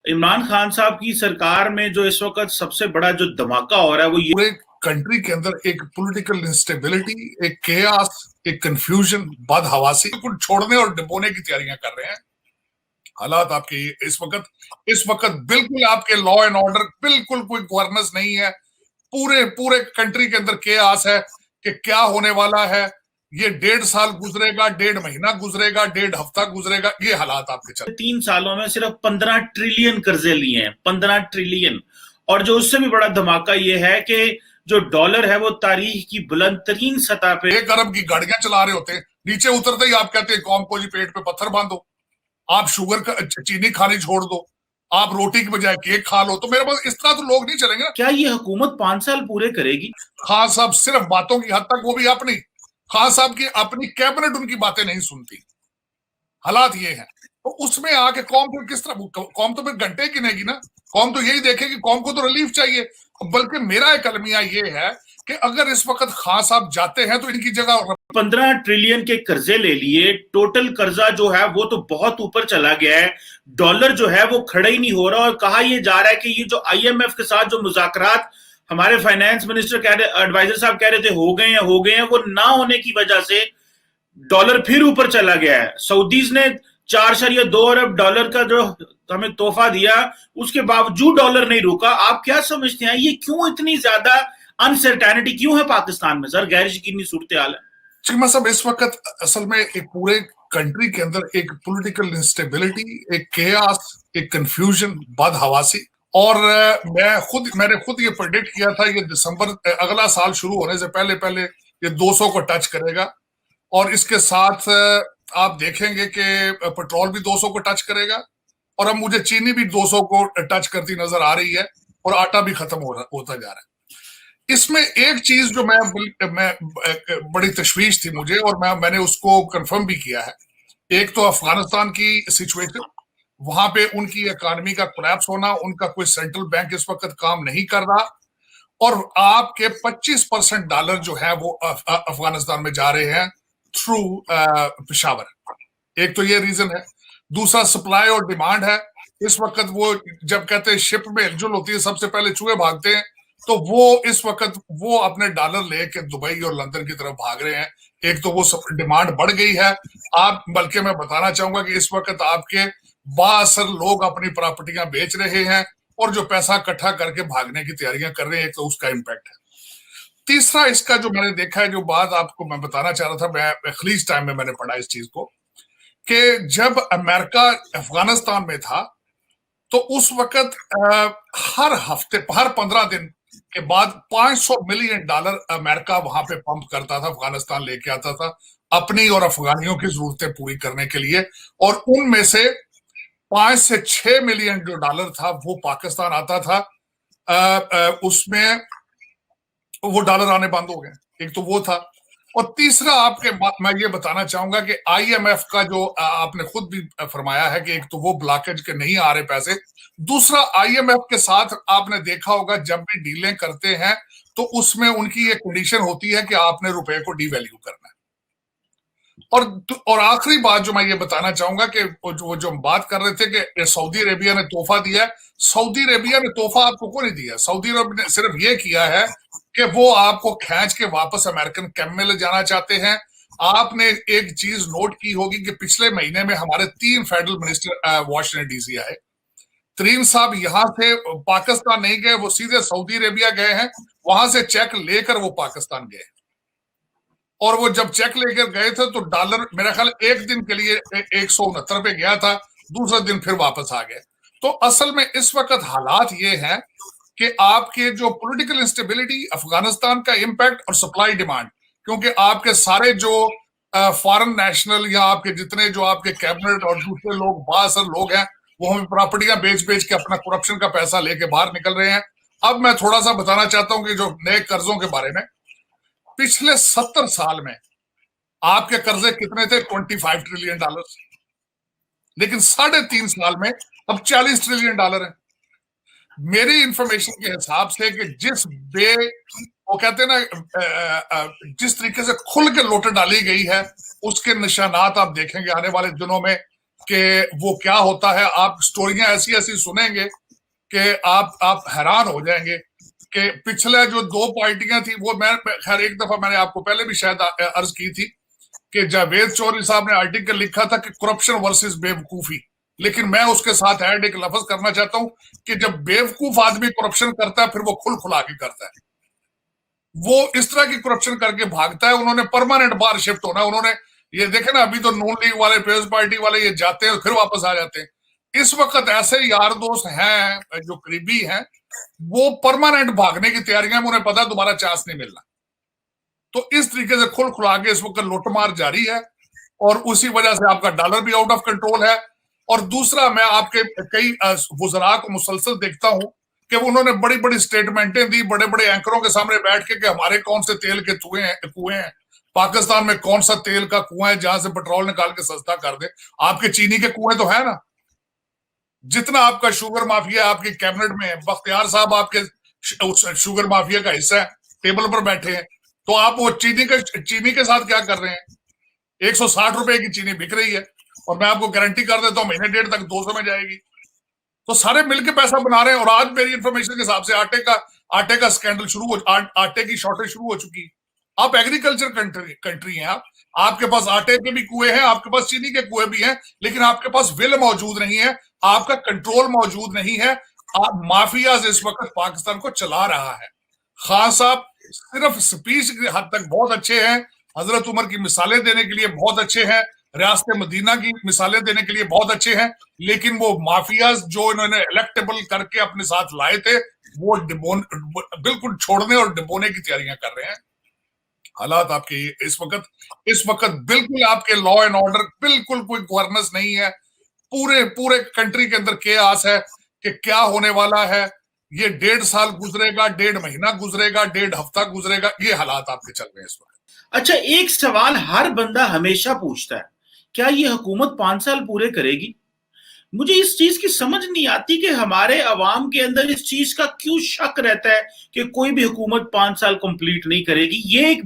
इमरान खान साहब की सरकार में जो इस वक्त सबसे बड़ा जो धमाका हो रहा है वो ये पूरे कंट्री के अंदर एक पॉलिटिकल इंस्टेबिलिटी, एक केयास, एक कंफ्यूजन, बदहवासी कुछ छोड़ने और डिबोने की तैयारियां कर रहे हैं। हालात आपके इस वक्त बिल्कुल आपके लॉ एंड ऑर्डर बिल्कुल कोई गवर्नेंस नहीं है। पूरे पूरे कंट्री के अंदर केयास है कि क्या होने वाला है। ये 1.5 साल गुजरेगा, 1.5 महीना गुजरेगा, 1.5 हफ्ता गुजरेगा, ये हालात आपके चल। 3 सालों में सिर्फ 15 ट्रिलियन कर्जे लिए हैं, 15 ट्रिलियन। और जो उससे भी बड़ा धमाका ये है कि जो डॉलर है वो तारीख की बुलंद तरीन सतह पे 1 अरब की गाड़ियां चला रहे होते हैं, नीचे उतरते ही आप कहते हैं कौम को जी पेट पे पत्थर बांधो, आप शुगर का चीनी खानी छोड़ दो, आप रोटी की बजाय केक खा लो। तो मेरे पास इस तरह तो लोग नहीं चलेंगे ना। क्या ये हुकूमत 5 साल पूरे करेगी? खान साहब सिर्फ बातों की हद तक, वो भी अपनी खान साहब की अपनी कैबिनेट उनकी बातें नहीं सुनती। हालात ये है, तो उसमें आके कौम फिर किस तरह, कौम तो फिर घंटे गिनेगी ना। कौम तो यही देखेगी, कौम को तो रिलीफ चाहिए। बल्कि मेरा एक अलमिया ये है कि अगर इस वक्त खान साहब जाते हैं तो इनकी जगह 15 ट्रिलियन के कर्जे ले लिए, टोटल कर्जा जो है वो तो बहुत ऊपर चला गया है। डॉलर जो है वो खड़ा ही नहीं हो रहा। और कहा यह जा रहा है कि ये जो आईएमएफ के साथ जो मुज़ाकरात हमारे फाइनेंस मिनिस्टर कह रहे, एडवाइजर साहब कह रहे थे हो गए हैं, वो ना होने की वजह से डॉलर फिर ऊपर चला गया है। सऊदीज ने 4.2 अरब डॉलर का जो हमें तोहफा दिया, उसके बावजूद डॉलर नहीं रुका। आप क्या समझते हैं ये क्यों इतनी ज्यादा अनसर्टेनिटी क्यों है पाकिस्तान में? सर, गैर यकीनी सूरत हाल है। चिकमा साहब, इस वक्त असल में एक पूरे कंट्री के अंदर एक पॉलिटिकल इंस्टेबिलिटी, एक केयास, एक कंफ्यूजन, बदहवासी। और मैंने खुद ये प्रेडिक्ट किया था, ये दिसंबर अगला साल शुरू होने से पहले पहले ये 200 को टच करेगा। और इसके साथ आप देखेंगे कि पेट्रोल भी 200 को टच करेगा, और अब मुझे चीनी भी 200 को टच करती नजर आ रही है, और आटा भी खत्म होता जा रहा है। इसमें एक चीज जो मैं बड़ी तशवीश थी मुझे, और मैंने उसको कंफर्म भी किया है। एक तो अफगानिस्तान की सिचुएशन, वहां पे उनकी इकोनॉमी का कोलैप्स होना, उनका कोई सेंट्रल बैंक इस वक्त काम नहीं कर रहा, और आपके 25% डॉलर जो है वो अफगानिस्तान में जा रहे हैं थ्रू पेशावर। एक तो ये रीजन है। दूसरा सप्लाई और डिमांड है। इस वक्त वो जब कहते हैं शिप में हिलजुल होती है, सबसे पहले चूहे भागते हैं, तो वो इस वक्त वो अपने डॉलर लेके दुबई और लंदन की तरफ भाग रहे हैं। एक तो वो डिमांड बढ़ गई है। आप बल्कि मैं बताना चाहूंगा कि इस वक्त आपके बासर लोग अपनी प्रॉपर्टियां बेच रहे हैं, और जो पैसा इकट्ठा करके भागने की तैयारियां कर रहे हैं। एक तो उसका इम्पैक्ट है। तीसरा इसका जो मैंने देखा है, जो बात आपको मैं बताना चाह रहा था, मैं खलीज टाइम में मैंने पढ़ा इस चीज को, कि जब अमेरिका अफगानिस्तान में था तो उस वक्त हर हफ्ते, हर 15 दिन के बाद $500 मिलियन अमेरिका वहां पे पंप करता था, अफगानिस्तान लेके आता था अपनी और अफगानियों की जरूरतें पूरी करने के लिए। और उनमें से 5 से 6 मिलियन जो डॉलर था वो पाकिस्तान आता था। उसमें वो डॉलर आने बंद हो गए। एक तो वो था। और तीसरा आपके मैं ये बताना चाहूंगा कि आईएमएफ का जो आपने खुद भी फरमाया है कि एक तो वो ब्लॉकेज के नहीं आ रहे पैसे, दूसरा आईएमएफ के साथ आपने देखा होगा जब भी डीलें करते हैं तो उसमें उनकी एक कंडीशन होती है कि आपने रुपए को डीवैल्यू करना है। और आखिरी बात जो मैं ये बताना चाहूंगा कि जो हम बात कर रहे थे कि सऊदी अरेबिया ने तोहफा दिया है, सऊदी अरेबिया ने तोहफा आपको को नहीं दिया। सऊदी अरब ने सिर्फ ये किया है कि वो आपको खींच के वापस अमेरिकन कैंप में ले जाना चाहते हैं। आपने एक चीज नोट की होगी कि पिछले महीने में हमारे 3 फेडरल मिनिस्टर वॉशिंगटन डीसी आए। तरीन साहब यहां से पाकिस्तान नहीं गए, वो सीधे सऊदी अरेबिया गए हैं, वहां से चेक लेकर वो पाकिस्तान गए। और वो जब चेक लेकर गए थे तो डॉलर मेरा ख्याल एक दिन के लिए 169 पे गया था, दूसरे दिन फिर वापस आ गए। तो असल में इस वक्त हालात ये हैं कि आपके जो पॉलिटिकल इंस्टेबिलिटी, अफगानिस्तान का इंपैक्ट और सप्लाई डिमांड, क्योंकि आपके सारे जो फॉरेन नेशनल या आपके जितने जो आपके कैबिनेट और दूसरे लोग, बासर लोग हैं, वो हमें प्रॉपर्टियां बेच बेच के अपना करप्शन का पैसा लेके बाहर निकल रहे हैं। अब मैं थोड़ा सा बताना चाहता हूं कि जो नए कर्जों के बारे में, पिछले 70 साल में आपके कर्जे कितने थे? $25 ट्रिलियन। लेकिन 3.5 साल में अब $40 ट्रिलियन है। मेरी इंफॉर्मेशन के हिसाब से कि वो कहते हैं ना, जिस तरीके से खुल के लोटे डाली गई है, उसके निशानात आप देखेंगे आने वाले दिनों में। कि वो क्या होता है। आप स्टोरियां ऐसी ऐसी सुनेंगे कि आप हैरान हो जाएंगे कि पिछले जो दो पार्टियां थी वो, मैं खैर एक दफा मैंने आपको पहले भी शायद अर्ज की थी कि जावेद चौधरी साहब ने आर्टिकल लिखा था कि करप्शन वर्सेस बेवकूफी, लेकिन मैं उसके साथ ऐड एक लफ्ज करना चाहता हूं कि जब बेवकूफ आदमी करप्शन करता है फिर वो खुल खुला के करता है, वो इस तरह की करप्शन करके भागता है। उन्होंने परमानेंट बाहर शिफ्ट होना है। उन्होंने ये देखे ना, अभी तो नून लीग वाले, पीपल्स पार्टी वाले ये जाते हैं फिर वापस आ जाते हैं। इस वक्त ऐसे यार दोस्त हैं जो करीबी हैं, वो परमानेंट भागने की तैयारियां में, उन्हें पता दोबारा चांस नहीं मिलना। तो इस तरीके से खुल खुला के इस वक्त लुटमार जारी है और उसी वजह से आपका डॉलर भी आउट ऑफ कंट्रोल है। और दूसरा, मैं आपके कई वज़रा को मुसलसल देखता हूं कि उन्होंने बड़ी बड़ी स्टेटमेंटें दी बड़े बड़े एंकरों के सामने बैठ के कि हमारे कौन से तेल के कुएं हैं, पाकिस्तान में कौन सा तेल का कुआं है जहां से पेट्रोल निकाल के सस्ता कर दे। आपके चीनी के कुएं तो है ना, जितना आपका शुगर माफिया आपकी कैबिनेट में है, बख्तियार साहब आपके शुगर माफिया का हिस्सा है, टेबल पर बैठे हैं, तो आप वो चीनी के साथ क्या कर रहे हैं? 160 रुपए की चीनी बिक रही है और मैं आपको गारंटी कर देता हूं महीने डेढ़ तक 200 में जाएगी। तो सारे मिलकर पैसा बना रहे हैं। और आज मेरी इंफॉर्मेशन के हिसाब से आटे का स्कैंडल शुरू हो, आटे की शॉर्टेज शुरू हो चुकी है। आप एग्रीकल्चर कंट्री हैं, आपके पास आटे के भी कुएं हैं, आपके पास चीनी के कुएं भी हैं, लेकिन आपके पास विल मौजूद नहीं है, आपका कंट्रोल मौजूद नहीं है। आप माफिया इस वक्त पाकिस्तान को चला रहा है। खान साहब सिर्फ स्पीच की हद तक बहुत अच्छे हैं, हजरत उमर की मिसालें देने के लिए बहुत अच्छे हैं, रियासत मदीना की मिसालें देने के लिए बहुत अच्छे हैं, लेकिन वो माफियाज जो इन्होंने इलेक्टेबल करके अपने साथ लाए थे वो बिल्कुल छोड़ने और डिबोने की तैयारियां कर रहे हैं। हालात आपके इस वक्त बिल्कुल आपके लॉ एंड ऑर्डर बिल्कुल कोई गवर्नेंस नहीं है। पूरे पूरे कंट्री के अंदर केओस है कि क्या होने वाला है। ये 1.5 साल गुजरेगा, 1.5 महीना गुजरेगा, 1.5 हफ्ता गुजरेगा, ये हालात आपके चल रहे हैं इस वक्त। अच्छा, एक सवाल हर बंदा हमेशा पूछता है, क्या ये हुकूमत 5 साल पूरे करेगी? मुझे इस चीज की समझ नहीं आती कि हमारे अवाम के अंदर इस चीज का क्यों शक रहता है कि कोई भी हुकूमत 5 साल कंप्लीट नहीं करेगी। ये एक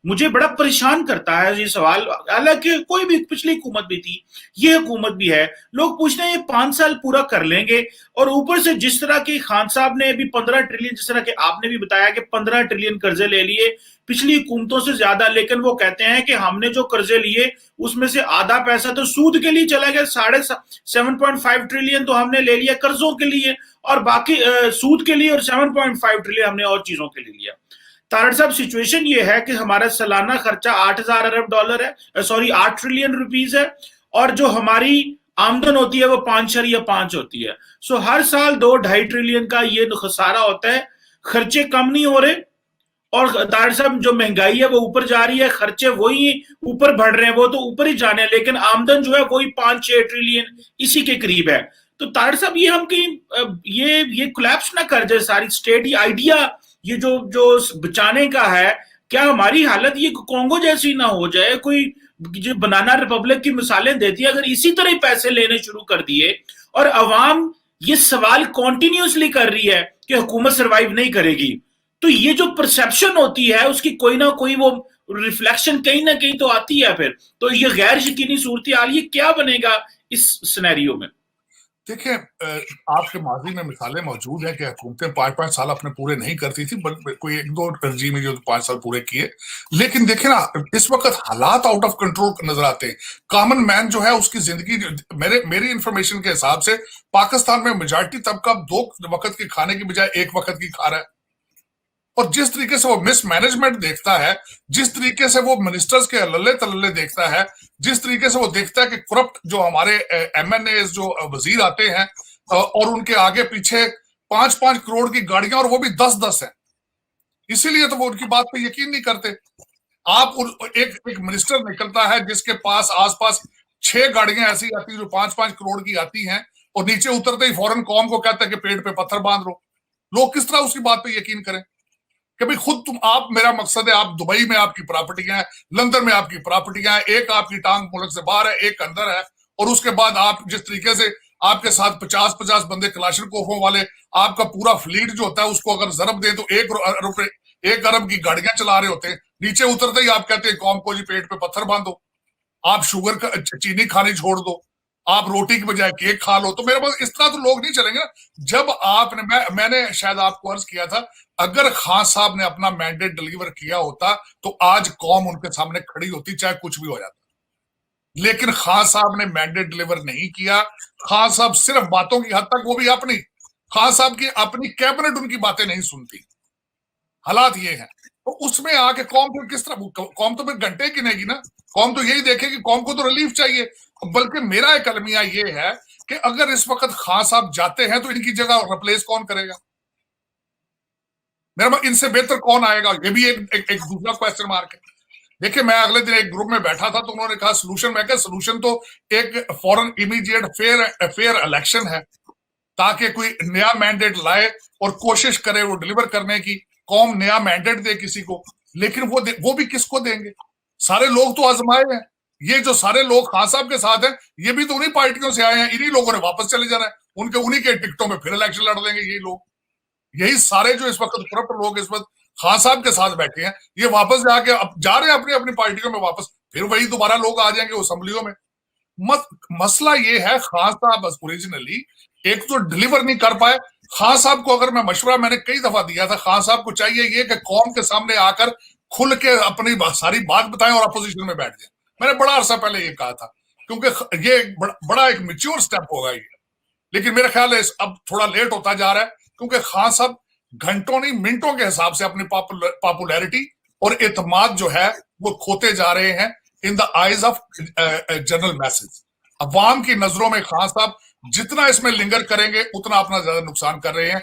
मुझे बड़ा परेशान करता है ये सवाल। हालांकि कोई भी पिछली हुकूमत भी थी, ये हुकूमत भी है, लोग पूछते हैं ये 5 साल पूरा कर लेंगे। और ऊपर से जिस तरह की खान साहब ने अभी 15 ट्रिलियन, जिस तरह के आपने भी बताया कि 15 ट्रिलियन कर्जे ले लिए पिछली हुकूमतों से ज्यादा, लेकिन वो कहते हैं कि हमने जो कर्जे लिए उसमें से आधा पैसा तो सूद के लिए चला गया, 7.5 ट्रिलियन तो हमने ले लिया कर्जों के लिए और बाकी सूद के लिए, और 7.5 ट्रिलियन हमने और चीजों के लिए लिया। तारड़ साहब, सिचुएशन ये है कि हमारा सालाना खर्चा 8,000 अरब डॉलर है, सॉरी 8 ट्रिलियन रुपीज है, और जो हमारी आमदन होती है वो 5.5 होती है। सो हर साल 2-2.5 ट्रिलियन का ये खसारा होता है। खर्चे कम नहीं हो रहे और तारड़ साहब जो महंगाई है वो ऊपर जा रही है, खर्चे वही ऊपर बढ़ रहे हैं, वो तो ऊपर ही जाने हैं, लेकिन आमदन जो है वही 5-6 ट्रिलियन इसी के करीब है। तो तारड़ साहब, ये हम कहीं ये कोलैप्स ना कर जाए सारी स्टेट। ये आइडिया ये जो बचाने का है, क्या हमारी हालत ये कोंगो जैसी ना हो जाए? कोई जो बनाना रिपब्लिक की मिसालें देती है, अगर इसी तरह ही पैसे लेने शुरू कर दिए और अवाम ये सवाल कॉन्टिन्यूसली कर रही है कि हुकूमत सर्वाइव नहीं करेगी, तो ये जो परसेप्शन होती है उसकी कोई ना कोई वो रिफ्लेक्शन कहीं ना कहीं तो आती है। फिर तो ये गैर यकीनी सूरत हाल, ये क्या बनेगा इस सिनेरियो में? देखिए, आपके माजी में मिसालें मौजूद हैं कि हुकूमतें 5-5 साल अपने पूरे नहीं करती थी, कोई 1-2 रजीम में जो 5 साल पूरे किए। लेकिन देखें ना, इस वक्त हालात आउट ऑफ कंट्रोल नजर आते हैं। कॉमन मैन जो है उसकी जिंदगी, मेरी इंफॉर्मेशन के हिसाब से पाकिस्तान में मेजॉरिटी तबका 2 वक्त की खाने की बजाय 1 वक्त की खा रहा है। और जिस तरीके से वो मिसमैनेजमेंट देखता है, जिस तरीके से वो मिनिस्टर्स के लल्ले तल्ले देखता है, जिस तरीके से वो देखता है कि करप्ट जो हमारे MNA जो वजीर आते हैं और उनके आगे पीछे 5-5 करोड़ की गाड़ियां और वो भी 10-10 हैं, इसीलिए तो वो उनकी बात पे यकीन नहीं करते। आप एक मिनिस्टर निकलता है जिसके पास आसपास 6 गाड़ियां ऐसी आती जो 5-5 करोड़ की आती हैं और नीचे उतरते ही फौरन कौम को कहता है कि पेट पे पत्थर बांध लो। लोग किस तरह उसकी बात पे यकीन करें कि भाई खुद आप, मेरा मकसद है, आप दुबई में आपकी प्रॉपर्टियां हैं, लंदन में आपकी प्रॉपर्टियां हैं, एक आपकी टांग मुल्क से बाहर है, एक अंदर है, और उसके बाद आप जिस तरीके से आपके साथ 50-50 बंदे कलाशनकोफों वाले, आपका पूरा फ्लीट जो होता है उसको अगर जरब दें तो 1 अरब की गाड़ियां चला रहे होते हैं, नीचे उतरते ही आप कहते हैं कौम को जी पेट पे पत्थर बांधो, आप शुगर का चीनी खानी छोड़ दो, आप रोटी की बजाय केक खा लो। तो मेरे पास इस तरह तो लोग नहीं चलेंगे ना। जब आपने मैंने शायद आपको अर्ज किया था, अगर खान साहब ने अपना मैंडेट डिलीवर किया होता तो आज कौम उनके सामने खड़ी होती, चाहे कुछ भी हो जाता। लेकिन खान साहब ने मैंडेट डिलीवर नहीं किया। खान साहब सिर्फ बातों की हद तक, वो भी अपनी, खान साहब की अपनी कैबिनेट उनकी बातें नहीं सुनती। हालात ये हैं। तो उसमें आके कौम फिर किस तरह, कौम तो फिर घंटे गिनेगी ना। कौम तो यही देखेगी, कौम को तो रिलीफ चाहिए। बल्कि मेरा एक अलमिया ये है कि अगर इस वक्त खान साहब जाते हैं तो इनकी जगह रिप्लेस कौन करेगा? मेरा इनसे बेहतर कौन आएगा? ये भी एक दूसरा क्वेश्चन मार्क है। देखिए, मैं अगले दिन एक ग्रुप में बैठा था तो उन्होंने कहा सोल्यूशन। मैं कहा सोल्यूशन तो एक फॉरन इमीडिएट फेयर इलेक्शन है, ताकि कोई नया मैंडेट लाए और कोशिश करे वो डिलीवर करने की, कौम नया मैंडेट दे किसी को। लेकिन वो भी किसको देंगे? सारे लोग तो आजमाए हैं। ये जो सारे लोग खान साहब के साथ हैं, ये भी तो उन्हीं पार्टियों से आए हैं। इन्हीं लोगों ने वापस चले जाना है, उन्हीं के टिकटों में फिर इलेक्शन लड़ लेंगे यही लोग। यही सारे जो इस वक्त करप्ट लोग इस वक्त खान साहब के साथ बैठे हैं, ये वापस जाके अब जा रहे हैं अपनी अपनी पार्टियों में वापस, फिर वही दोबारा लोग आ जाएंगे असेंबलियों में। मसला ये है, खान साहब ओरिजिनली एक तो डिलीवर नहीं कर पाए। खान साहब को अगर मैं मशवरा मैंने कई दफा दिया था, खान साहब को चाहिए ये कि कौम के सामने आकर खुल के अपनी सारी बात बताएं और अपोजिशन में बैठ जाए। मैंने बड़ा अरसा पहले ये कहा था, क्योंकि ये बड़ा एक मेच्योर स्टेप होगा ये। लेकिन मेरा ख्याल है अब थोड़ा लेट होता जा रहा है, क्योंकि खान साहब घंटों नहीं मिनटों के हिसाब से अपनी पॉपुलैरिटी और एतमाद जो है वो खोते जा रहे हैं in the eyes of general message. अवाम की नजरों में खान साहब जितना इसमें लिंगर करेंगे उतना अपना ज्यादा नुकसान कर रहे हैं।